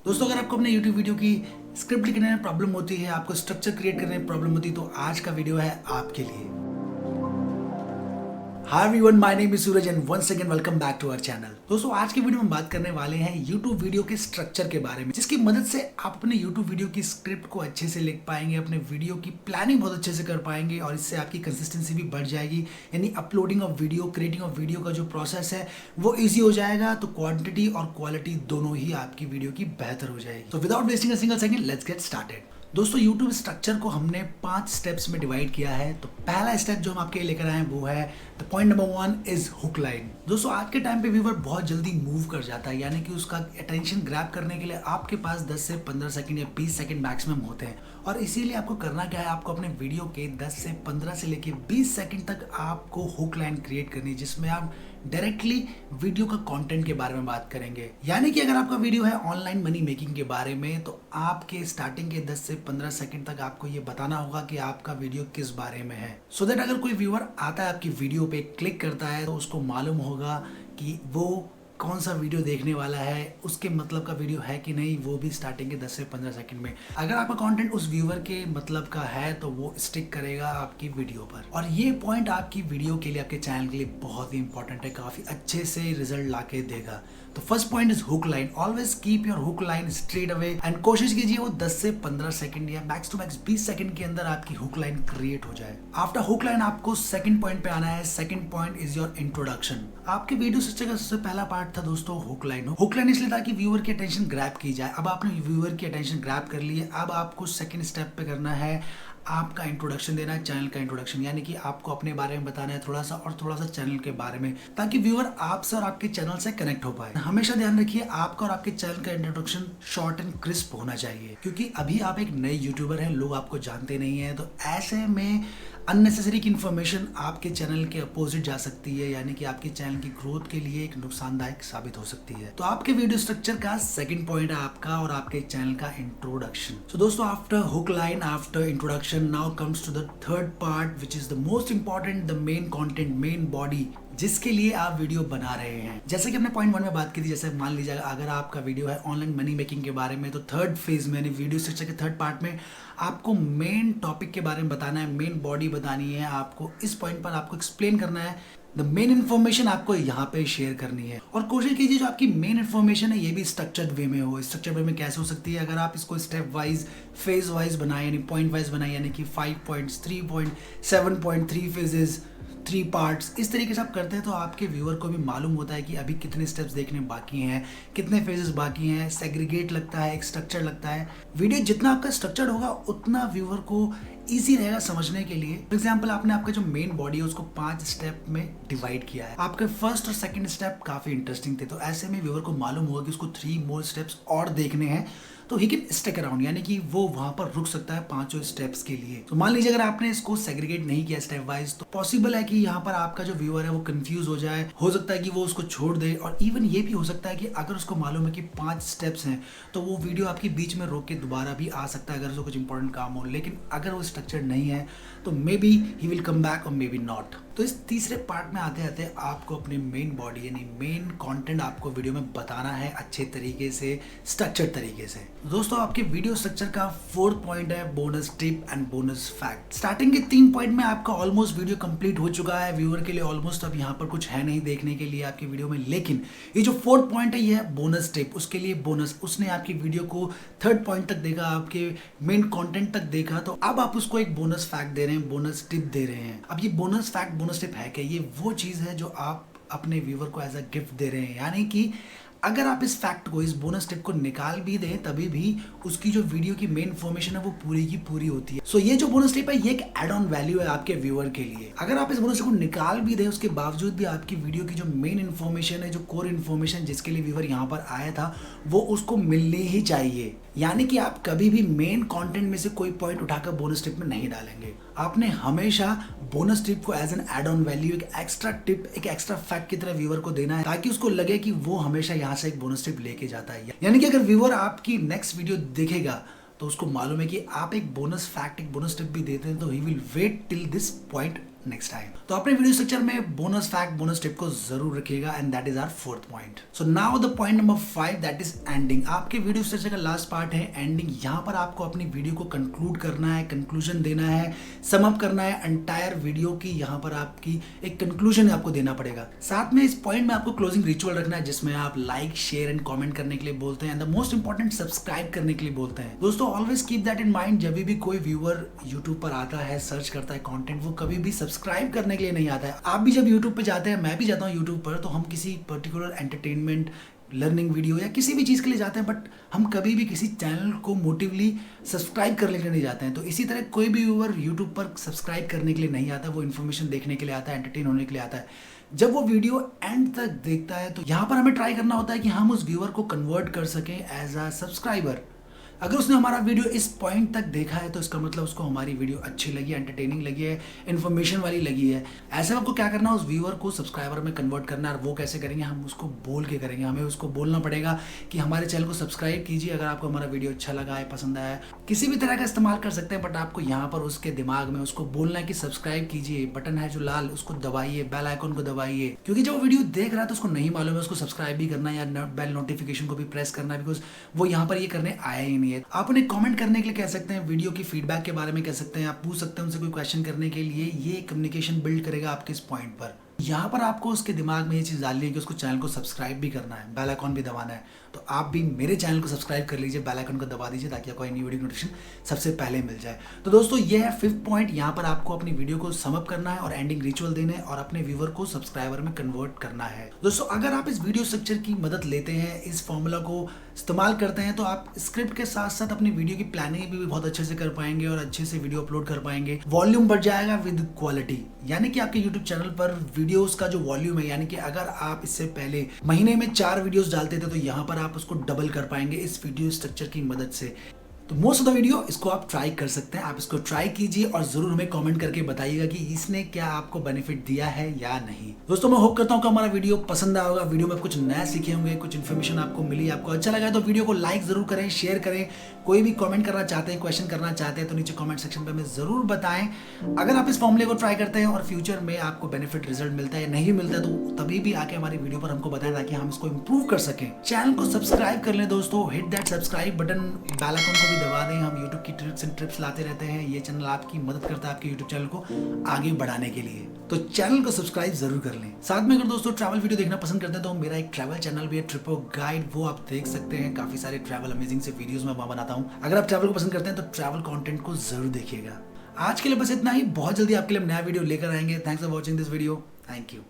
दोस्तों, अगर आपको अपने YouTube वीडियो की स्क्रिप्ट लिखने में प्रॉब्लम होती है, आपको स्ट्रक्चर क्रिएट करने में प्रॉब्लम होती है, तो आज का वीडियो है आपके लिए। Hi everyone, my name is Suraj and once again welcome back to our channel. दोस्तों, आज की वीडियो में बात करने वाले हैं YouTube वीडियो के स्ट्रक्चर के बारे में, जिसकी मदद से आप अपने YouTube वीडियो की स्क्रिप्ट को अच्छे से लिख पाएंगे, अपने वीडियो की प्लानिंग बहुत अच्छे से कर पाएंगे और इससे आपकी कंसिस्टेंसी भी बढ़ जाएगी। यानी uploading of video, creating of video का जो प्रोसेस है वो ईजी हो जाएगा। तो क्वांटिटी और क्वालिटी दोनों ही आपकी वीडियो की बेहतर हो जाएगी। तो without wasting a single second, let's get started. दोस्तों, YouTube स्ट्रक्चर को हमने 5 स्टेप्स में डिवाइड किया है। तो पहला स्टेप जो हम आपके लिए लेकर आए हैं वो है the point number 1 is hook line. दोस्तों, आज के टाइम पे व्यूअर बहुत जल्दी मूव कर जाता है, यानी कि उसका अटेंशन ग्रैब करने के लिए आपके पास 10 से 15 सेकंड या 20 सेकंड मैक्सिमम होते हैं। और इसीलिए आपको करना क्या है, आपको अपने वीडियो के 10 से 15 से लेके 20 सेकंड तक आपको हुक लाइन क्रिएट करनी है, जिसमें आप डायरेक्टली वीडियो का कंटेंट के बारे में बात करेंगे। यानी कि अगर आपका वीडियो है ऑनलाइन मनी मेकिंग के बारे में, तो आपके स्टार्टिंग के 10 से 15 सेकंड तक आपको ये बताना होगा कि आपका वीडियो किस बारे में है, सो दैट अगर कोई व्यूअर आता है आपकी वीडियो पे क्लिक करता है तो उसको मालूम होगा कि वो कौन सा वीडियो देखने वाला है, उसके मतलब का वीडियो है कि नहीं, वो भी स्टार्टिंग के 10 से 15 सेकंड में। अगर आपका कंटेंट उस व्यूअर के मतलब का है तो वो स्टिक करेगा आपकी वीडियो पर। और ये पॉइंट आपकी वीडियो के लिए, आपके चैनल के लिए बहुत ही इंपॉर्टेंट है, काफी अच्छे से रिजल्ट लाके देगा। तो first point is hook line. Always keep your hook line straight away and कोशिश कीजिए वो 10 से 15 सेकंड या मैक्स टू मैक्स 20 सेकंड के अंदर आपकी हुक लाइन क्रिएट हो जाए। आफ्टर हुक लाइन आपको सेकंड पॉइंट पे आना है। Second point is your introduction. आपके वीडियो स्ट्रक्चर का सबसे पहला पार्ट था दोस्तों हुक लाइन। हुक लाइन इसलिए ताकि व्यूअर की अटेंशन ग्रैब की जाए। अब आपने व्यूअर की अटेंशन ग्रैब कर ली है, अब आपको सेकंड स्टेप पे करना है आपका इंट्रोडक्शन देना है, चैनल का इंट्रोडक्शन। यानी कि आपको अपने बारे में बताना है थोड़ा सा और थोड़ा सा चैनल के बारे में, ताकि व्यूअर आपसे और आपके चैनल से कनेक्ट हो पाए। हमेशा ध्यान रखिए आपका और आपके चैनल का इंट्रोडक्शन शॉर्ट एंड क्रिस्प होना चाहिए, क्योंकि अभी आप एक नए यूट्यूबर हैं, लोग आपको जानते नहीं है। तो ऐसे में अननेसेसरी की इन्फॉर्मेशन आपके चैनल के अपोजिट जा सकती है, यानी कि आपके चैनल की ग्रोथ के लिए एक नुकसानदायक साबित हो सकती है। तो आपके वीडियो स्ट्रक्चर का सेकंड पॉइंट है आपका और आपके चैनल का इंट्रोडक्शन। सो दोस्तों, after hook line, after introduction, now comes to the third part which is the most important, the main content, main body, जिसके लिए आप वीडियो बना रहे हैं। जैसे कि हमने पॉइंट 1 में बात की थी, जैसे मान लीजिए अगर आपका वीडियो है ऑनलाइन मनी मेकिंग के बारे में, तो थर्ड फेज में, वीडियो स्ट्रक्चर के थर्ड पार्ट में आपको मेन टॉपिक के बारे में बताना है, मेन बॉडी बतानी है। आपको इस पॉइंट पर आपको एक्सप्लेन करना है, द मेन इन्फॉर्मेशन आपको यहाँ पे शेयर करनी है। और कोशिश कीजिए जो आपकी मेन इन्फॉर्मेशन है ये भी स्ट्रक्चर्ड वे में हो। स्ट्रक्चर्ड वे में कैसे हो सकती है, अगर आप इसको स्टेप वाइज, फेज वाइज बनाए, यानी पॉइंट वाइज बनाए, यानी कि 5 points, 3 point, 7 point, 3 phases, 3 parts, इस तरीके से आप करते हैं तो आपके व्यूअर को भी मालूम होता है कि अभी कितने स्टेप्स देखने बाकी हैं, कितने फेजेस बाकी हैं, सेग्रीगेट लगता है, एक स्ट्रक्चर लगता है। वीडियो जितना आपका स्ट्रक्चर्ड होगा उतना व्यूअर को ईजी रहेगा समझने के लिए। फॉर एग्जाम्पल, आपने आपका जो मेन बॉडी है उसको 5 स्टेप में डिवाइड किया है। आपके फर्स्ट और सेकंड स्टेप काफी इंटरेस्टिंग थे, तो ऐसे में व्यूअर को मालूम होगा कि उसको 3 मोर स्टेप्स और देखने हैं, तो ही कैन स्टिक अराउंड, यानी कि वो वहां पर रुक सकता है 5 स्टेप्स के लिए। तो मान लीजिए अगर आपने इसको सेग्रीगेट नहीं किया स्टेप वाइज, तो पॉसिबल है कि यहाँ पर आपका जो व्यूअर है वो कंफ्यूज हो जाए, हो सकता है कि वो उसको छोड़ दे। और इवन ये भी हो सकता है कि अगर उसको मालूम है कि 5 स्टेप्स हैं तो वो वीडियो आपके बीच में रोक के दोबारा भी आ सकता है अगर उसको कुछ इंपॉर्टेंट काम हो। लेकिन अगर वो स्ट्रक्चर नहीं है तो may be he will come back और मे बी नॉट। तो इस तीसरे पार्ट में आते आते आपको अपने मेन बॉडी यानी मेन कंटेंट आपको वीडियो में बताना है अच्छे तरीके से, स्ट्रक्चर्ड तरीके से। दोस्तों, आपके वीडियो स्ट्रक्चर का 4th पॉइंट है bonus tip and bonus fact. Starting के 3 पॉइंट में आपका ऑलमोस्ट वीडियो कंप्लीट हो चुका है, व्यूअर के लिए ऑलमोस्ट अब यहाँ पर कुछ है नहीं देखने के लिए आपकी वीडियो में। लेकिन ये जो 4th पॉइंट है ये है बोनस टिप। उसके लिए बोनस, उसने आपकी वीडियो को 3rd पॉइंट तक देखा, आपके मेन कंटेंट तक देखा, तो अब आप उसको एक बोनस फैक्ट दे रहे हैं, बोनस टिप दे रहे हैं। अब ये बोनस फैक्ट, बोनस टिप है क्या? ये वो चीज है जो आप अपने व्यूअर को एज अ गिफ्ट दे रहे हैं। यानी कि अगर आप इस फैक्ट को, इस बोनस टिप को निकाल भी दें तभी भी उसकी जो वीडियो की मेन इन्फॉर्मेशन है वो पूरी की पूरी होती है। सो ये जो बोनस टिप है ये एक एड ऑन वैल्यू है आपके व्यूअर के लिए। अगर आप इस बोनस टिप को निकाल भी दें उसके बावजूद भी आपकी वीडियो की जो मेन इन्फॉर्मेशन है, जो कोर इन्फॉर्मेशन जिसके लिए व्यूअर यहाँ पर आया था, वो उसको मिलनी ही चाहिए। यानी कि आप कभी भी मेन कंटेंट में से कोई पॉइंट उठाकर बोनस टिप में नहीं डालेंगे। आपने हमेशा बोनस टिप को as an add on value, एक एक्स्ट्रा टिप, एक एक्स्ट्रा फैक्ट की तरह व्यूअर को देना है, ताकि उसको लगे कि वो हमेशा यहाँ से एक बोनस टिप लेके जाता है। यानी कि अगर व्यूअर आपकी नेक्स्ट वीडियो देखेगा तो उसको मालूम है कि आप एक बोनस फैक्ट, एक बोनस टिप भी देते हैं, तो he will wait till this point next time. तो अपने वीडियो स्ट्रक्चर में बोनस फैक्ट, बोनस टिप को जरूर रखिएगा and that is our fourth point. So now the point number 5 that is ending. आपके वीडियो स्ट्रक्चर का लास्ट पार्ट है ending. यहाँ पर आपको अपनी वीडियो को कंक्लूड करना है, कंक्लूजन देना है, सम अप करना है एंटायर वीडियो की। यहाँ पर आपकी एक कंक्लूजन आपको देना पड़ेगा। साथ में इस पॉइंट में आपको क्लोजिंग रिचुअल रखना है जिसमें आप लाइक, शेयर एंड कॉमेंट करने के लिए बोलते हैं and the most important subscribe करने के लिए बोलते हैं। दोस्तों always keep that in mind, जब भी कोई व्यूअर यूट्यूब पर आता है, सर्च करता है कंटेंट, वो कभी भी सब्सक्राइब करने के लिए नहीं आता है। आप भी जब यूट्यूब पे जाते हैं, मैं भी जाता हूँ यूट्यूब पर, तो हम किसी पर्टिकुलर एंटरटेनमेंट, लर्निंग वीडियो या किसी भी चीज़ के लिए जाते हैं, बट हम कभी भी किसी चैनल को मोटिवली सब्सक्राइब करने के लिए नहीं जाते हैं। तो इसी तरह कोई भी व्यूअर यूट्यूब पर सब्सक्राइब करने के लिए नहीं आता, वो इन्फॉर्मेशन देखने के लिए आता है, एंटरटेन होने के लिए आता है। जब वो वीडियो एंड तक देखता है तो यहाँ पर हमें ट्राई करना होता है कि हम उस व्यूअर को कन्वर्ट कर सकें एज अ सब्सक्राइबर। अगर उसने हमारा वीडियो इस पॉइंट तक देखा है तो इसका मतलब उसको हमारी वीडियो अच्छी लगी, एंटरटेनिंग लगी है, इन्फॉर्मेशन वाली लगी है। ऐसे में आपको क्या करना है, उस व्यूअर को सब्सक्राइबर में कन्वर्ट करना है। और वो कैसे करेंगे, हम उसको बोल के करेंगे। हमें उसको बोलना पड़ेगा कि हमारे चैनल को सब्सक्राइब कीजिए अगर आपको हमारा वीडियो अच्छा लगा है, पसंद आया है। किसी भी तरह का इस्तेमाल कर सकते हैं, बट आपको यहाँ पर उसके दिमाग में उसको बोलना है कि सब्सक्राइब कीजिए, बटन है जो लाल उसको दबाइए, बेल आइकन को दबाइए। क्योंकि जब वो वीडियो देख रहा है तो उसको नहीं मालूम है उसको सब्सक्राइब भी करना है या बेल नोटिफिकेशन को भी प्रेस करना है, बिकॉज वो यहाँ पर ये करने आया ही नहीं है। आप उन्हें कमेंट करने के लिए कह सकते हैं, वीडियो की फीडबैक के बारे में कह सकते हैं, आप पूछ सकते हैं उनसे कोई क्वेश्चन करने के लिए। ये कम्युनिकेशन बिल्ड करेगा आपके इस पॉइंट पर। यहाँ पर आपको उसके दिमाग में ये चीज़ डालनी है कि उसको चैनल को सब्सक्राइब भी करना है, बेल आइकन भी दबाना है। तो आप भी मेरे चैनल को सब्सक्राइब कर लीजिए, बेल आइकन को दबा दीजिए ताकि आपको नई वीडियो नोटिफिकेशन सबसे पहले मिल जाए। तो दोस्तों ये है 5th पॉइंट। यहाँ पर आपको अपनी वीडियो को सम अप करना है और एंडिंग रिचुअल देने हैं और अपने व्यूअर को सब्सक्राइबर में कन्वर्ट करना है। दोस्तों अगर आप इस वीडियो स्ट्रक्चर की मदद लेते हैं, इस फॉर्मूला को इस्तेमाल करते हैं, तो आप स्क्रिप्ट के साथ साथ अपनी वीडियो की प्लानिंग भी बहुत अच्छे से कर पाएंगे और अच्छे से वीडियो अपलोड कर पाएंगे। वॉल्यूम बढ़ जाएगा विद क्वालिटी, यानी कि आपके यूट्यूब चैनल पर वीडियोस का जो वॉल्यूम है, यानी कि अगर आप इससे पहले महीने में 4 वीडियोस डालते थे तो यहाँ पर आप उसको डबल कर पाएंगे इस वीडियो स्ट्रक्चर की मदद से। तो मोस्ट ऑफ द वीडियो इसको आप ट्राई कर सकते हैं। आप इसको ट्राई कीजिए और जरूर हमें कमेंट करके बताइएगा कि इसने क्या आपको बेनिफिट दिया है या नहीं। दोस्तों मैं होप करता हूं कि हमारा वीडियो पसंद आया होगा। वीडियो में कुछ नया सीखे होंगे, कुछ इन्फॉर्मेशन आपको मिली, आपको अच्छा लगा तो वीडियो को लाइक जरूर करें, शेयर करें। कोई भी कमेंट करना चाहते हैं, क्वेश्चन करना चाहते हैं तो नीचे कमेंट सेक्शन पर हमें जरूर बताएं। अगर आप इस फॉर्मूले को ट्राई करते हैं और फ्यूचर में आपको बेनिफिट रिजल्ट मिलता है या नहीं मिलता है तो तभी भी आके हमारी वीडियो पर हमको बताएं ताकि हम इसको इंप्रूव कर सकें। चैनल को सब्सक्राइब कर लें दोस्तों, hit that subscribe button, bell icon को भी दबा दें। हम यूट्यूब की ट्रिक्स एंड ट्रिप्स लाते रहते हैं। ये चैनल आपकी मदद करता है आपके यूट्यूब चैनल को आगे बढ़ाने के लिए, तो चैनल को सब्सक्राइब जरूर कर लें। साथ में अगर दोस्तों ट्रैवल वीडियो देखना पसंद करते हैं तो मेरा एक ट्रैवल चैनल भी है, ट्रिपो गाइड, वो आप देख सकते हैं। काफी सारे ट्रैवल अमेजिंग से वीडियोस मैं वहां बनाता हूं। अगर आप ट्रैवल को पसंद करते हैं तो ट्रैवल कंटेंट को जरूर देखिएगा। आज के लिए बस इतना ही। बहुत जल्दी आपके लिए नया वीडियो लेकर आएंगे। Thanks for watching this video. Thank you.